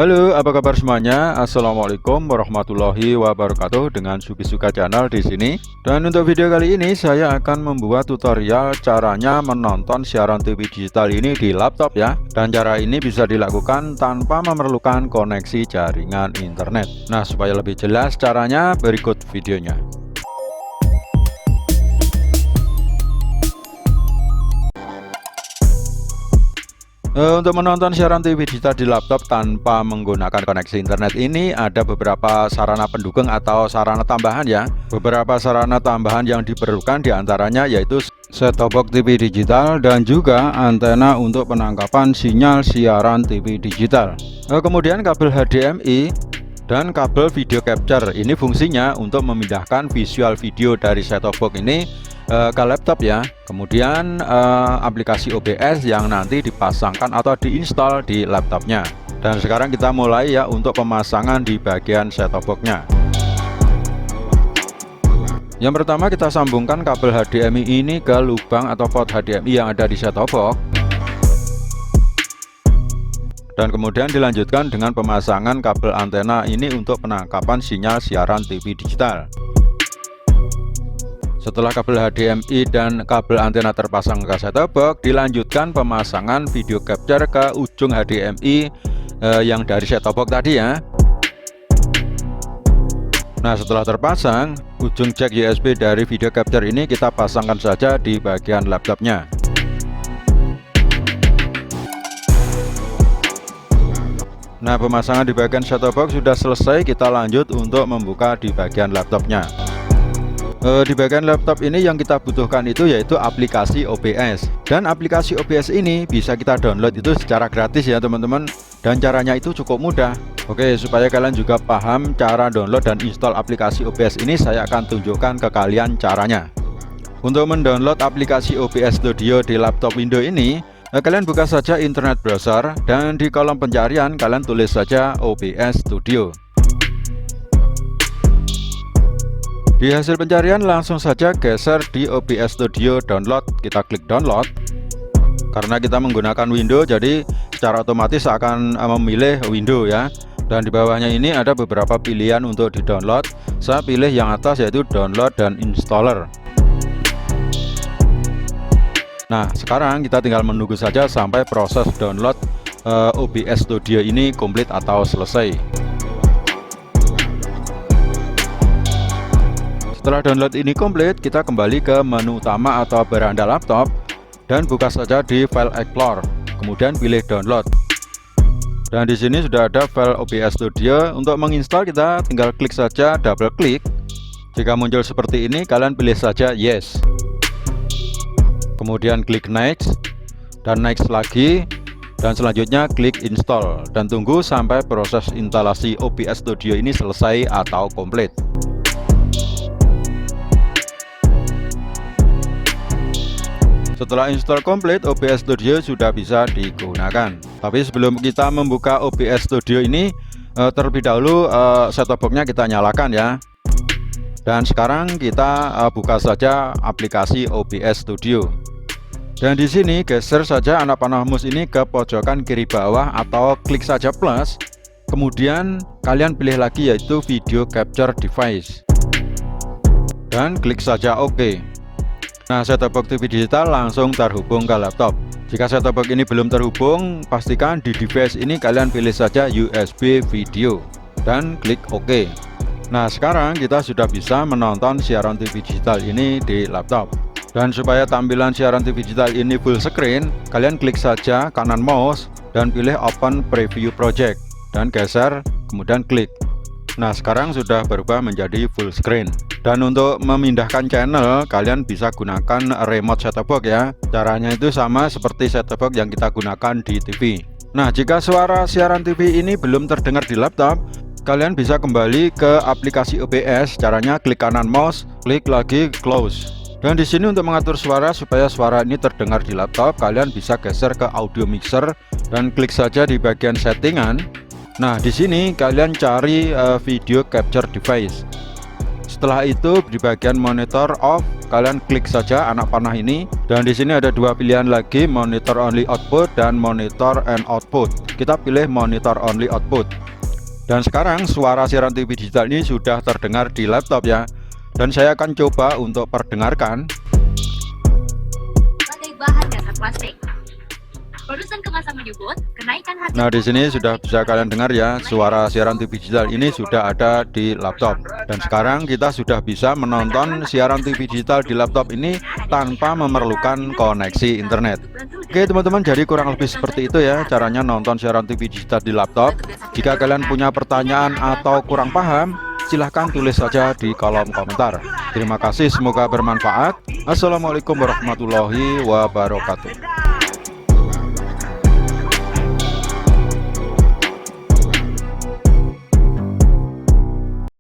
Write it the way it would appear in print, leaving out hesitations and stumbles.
Halo, apa kabar semuanya? Assalamualaikum warahmatullahi wabarakatuh. Dengan Sugi Suka Channel di sini. Dan untuk video kali ini saya akan membuat tutorial caranya menonton siaran TV digital ini di laptop ya. Dan cara ini bisa dilakukan tanpa memerlukan koneksi jaringan internet. Nah, supaya lebih jelas caranya, berikut videonya. Untuk menonton siaran TV digital di laptop tanpa menggunakan koneksi internet ini ada beberapa sarana pendukung atau sarana tambahan ya. Beberapa sarana tambahan yang diperlukan diantaranya yaitu set-top box TV digital dan juga antena untuk penangkapan sinyal siaran TV digital. Kemudian kabel HDMI dan kabel video capture. Ini fungsinya untuk memindahkan visual video dari set-top box ini ke laptop ya. Kemudian aplikasi OBS yang nanti dipasangkan atau diinstal di laptopnya. Dan sekarang kita mulai ya untuk pemasangan di bagian set-top box-nya. Yang pertama kita sambungkan kabel HDMI ini ke lubang atau port HDMI yang ada di set-top box. Dan kemudian dilanjutkan dengan pemasangan kabel antena ini untuk penangkapan sinyal siaran TV digital. Setelah kabel HDMI dan kabel antena terpasang ke set-top box, dilanjutkan pemasangan video capture ke ujung HDMI yang dari set-top box tadi ya. Nah, setelah terpasang, ujung jack USB dari video capture ini kita pasangkan saja di bagian laptopnya. Nah, pemasangan di bagian set-top box sudah selesai, kita lanjut untuk membuka di bagian laptopnya. Di bagian laptop ini yang kita butuhkan itu yaitu aplikasi OBS. Dan aplikasi OBS ini bisa kita download itu secara gratis ya teman-teman. Dan caranya itu cukup mudah. Oke, supaya kalian juga paham cara download dan install aplikasi OBS ini, saya akan tunjukkan ke kalian caranya. Untuk mendownload aplikasi OBS Studio di laptop Windows ini, kalian buka saja internet browser dan di kolom pencarian kalian tulis saja OBS Studio. Di hasil pencarian langsung saja geser di OBS Studio download, kita klik download. Karena kita menggunakan Windows jadi secara otomatis akan memilih Windows ya. Dan di bawahnya ini ada beberapa pilihan untuk di download. Saya pilih yang atas yaitu download dan installer. Nah, sekarang kita tinggal menunggu saja sampai proses download OBS Studio ini komplit atau selesai. Setelah download ini komplit, kita kembali ke menu utama atau beranda laptop dan buka saja di File Explorer. Kemudian pilih download. Dan di sini sudah ada file OBS Studio. Untuk menginstal kita tinggal klik saja, double klik. Jika muncul seperti ini, kalian pilih saja yes. Kemudian klik next dan next lagi, dan selanjutnya klik install dan tunggu sampai proses instalasi OBS Studio ini selesai atau komplit. Setelah install komplit, OBS Studio sudah bisa digunakan. Tapi sebelum kita membuka OBS Studio ini, terlebih dahulu set-top box-nya kita nyalakan ya. Dan sekarang kita buka saja aplikasi OBS Studio. Dan di sini geser saja anak panah mouse ini ke pojokan kiri bawah atau klik saja plus. Kemudian kalian pilih lagi yaitu video capture device. Dan klik saja OK. Nah, set-top box TV digital langsung terhubung ke laptop. Jika set-top box ini belum terhubung, pastikan di device ini kalian pilih saja USB video dan klik OK. Nah, sekarang kita sudah bisa menonton siaran TV digital ini di laptop. Dan supaya tampilan siaran TV digital ini full screen, kalian klik saja kanan mouse dan pilih Open Preview Project dan geser, kemudian klik. Nah, sekarang sudah berubah menjadi full screen. Dan untuk memindahkan channel, kalian bisa gunakan remote set-top box ya. Caranya itu sama seperti set-top box yang kita gunakan di TV. Nah, jika suara siaran TV ini belum terdengar di laptop, kalian bisa kembali ke aplikasi OBS. Caranya klik kanan mouse, klik lagi close. Dan di sini untuk mengatur suara supaya suara ini terdengar di laptop, kalian bisa geser ke audio mixer dan klik saja di bagian settingan. Nah, di sini kalian cari video capture device. Setelah itu di bagian monitor off, kalian klik saja anak panah ini, dan di sini ada dua pilihan lagi, monitor only output dan monitor and output. Kita pilih monitor only output. Dan sekarang suara siaran TV digital ini sudah terdengar di laptop ya. Dan saya akan coba untuk perdengarkan. Sebagai bahan dasar plastik, produsen kemasan menyebut kenaikan harga. Nah, di sini sudah bisa kalian dengar ya, suara siaran TV digital ini sudah ada di laptop. Dan sekarang kita sudah bisa menonton siaran TV digital di laptop ini tanpa memerlukan koneksi internet. Oke teman-teman, jadi kurang lebih seperti itu ya caranya nonton siaran TV digital di laptop. Jika kalian punya pertanyaan atau kurang paham, silahkan tulis saja di kolom komentar. Terima kasih, semoga bermanfaat. Assalamualaikum warahmatullahi wabarakatuh.